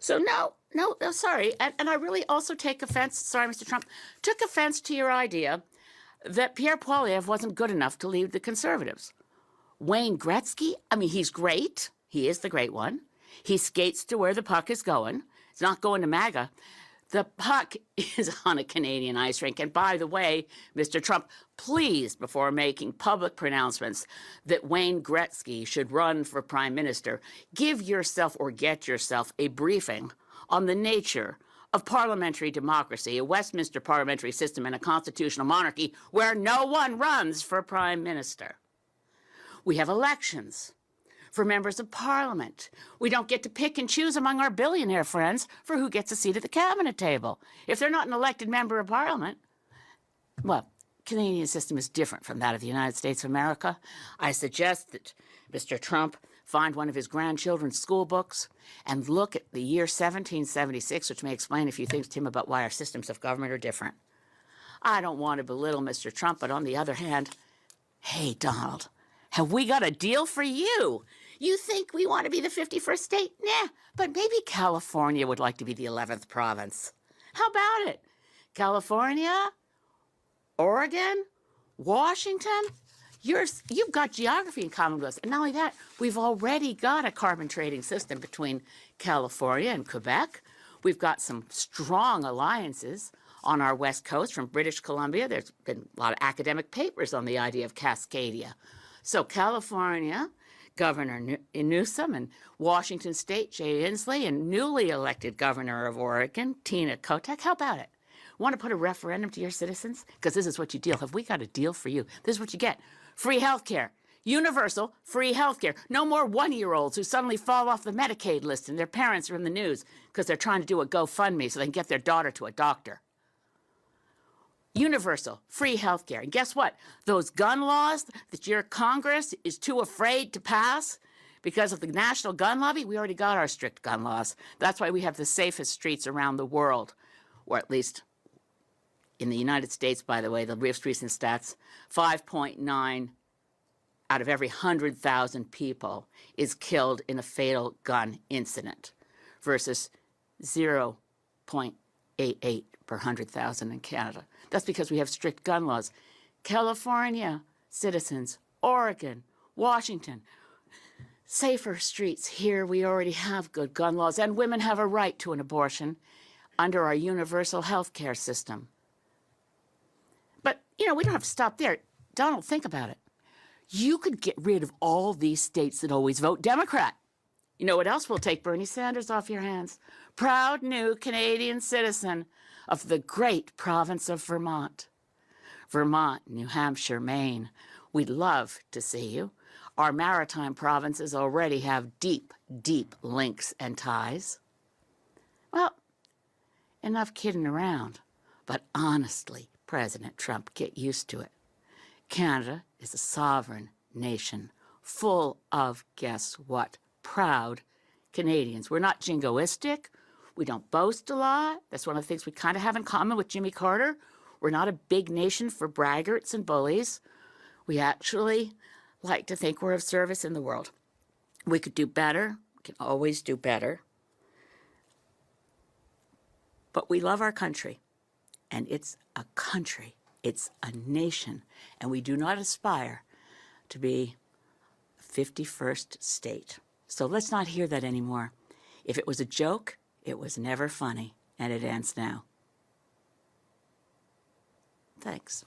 So no, sorry. And I really also take offense, sorry, Mr. Trump, took offense to your idea that Pierre Poilievre wasn't good enough to lead the Conservatives. Wayne Gretzky, I mean, he's great. He is the great one. He skates to where the puck is going. It's not going to MAGA. The puck is on a Canadian ice rink. And by the way, Mr. Trump, please, before making public pronouncements that Wayne Gretzky should run for prime minister, give yourself or get yourself a briefing on the nature of parliamentary democracy, a Westminster parliamentary system, and a constitutional monarchy where no one runs for prime minister. We have elections for members of parliament. We don't get to pick and choose among our billionaire friends for who gets a seat at the cabinet table. If they're not an elected member of parliament, well, Canadian system is different from that of the United States of America. I suggest that Mr. Trump find one of his grandchildren's school books and look at the year 1776, which may explain a few things to him about why our systems of government are different. I don't want to belittle Mr. Trump, but on the other hand, hey, Donald, have we got a deal for you? You think we want to be the 51st state? Nah, but maybe California would like to be the 11th province. How about it? California, Oregon, Washington, you've got geography in common with us. And not only that, we've already got a carbon trading system between California and Quebec. We've got some strong alliances on our west coast from British Columbia. There's been a lot of academic papers on the idea of Cascadia. So California, Governor Newsom, and Washington State, Jay Inslee, and newly elected Governor of Oregon, Tina Kotek. How about it? Want to put a referendum to your citizens? Because this is what you deal. Have we got a deal for you? This is what you get. Free health care. Universal free health care. No more one-year-olds who suddenly fall off the Medicaid list and their parents are in the news because they're trying to do a GoFundMe so they can get their daughter to a doctor. Universal free health care. And guess what? Those gun laws that your Congress is too afraid to pass because of the national gun lobby, we already got our strict gun laws. That's why we have the safest streets around the world, or at least in the United States, by the way, the most recent stats, 5.9 out of every 100,000 people is killed in a fatal gun incident versus 0.88 per 100,000 in Canada. That's because we have strict gun laws. California citizens, Oregon, Washington, safer streets. Here we already have good gun laws, and women have a right to an abortion under our universal health care system. But, we don't have to stop there. Donald, think about it. You could get rid of all these states that always vote Democrat. You know what else will take Bernie Sanders off your hands? Proud new Canadian citizen of the great province of Vermont. Vermont, New Hampshire, Maine. We'd love to see you. Our maritime provinces already have deep, deep links and ties. Well, enough kidding around. But honestly, President Trump, get used to it. Canada is a sovereign nation full of, guess what, proud Canadians. We're not jingoistic. We don't boast a lot. That's one of the things we kind of have in common with Jimmy Carter. We're not a big nation for braggarts and bullies. We actually like to think we're of service in the world. We could do better. We can always do better. But we love our country. And it's a country. It's a nation. And we do not aspire to be a 51st state. So let's not hear that anymore. If it was a joke, it was never funny. And it ends now. Thanks.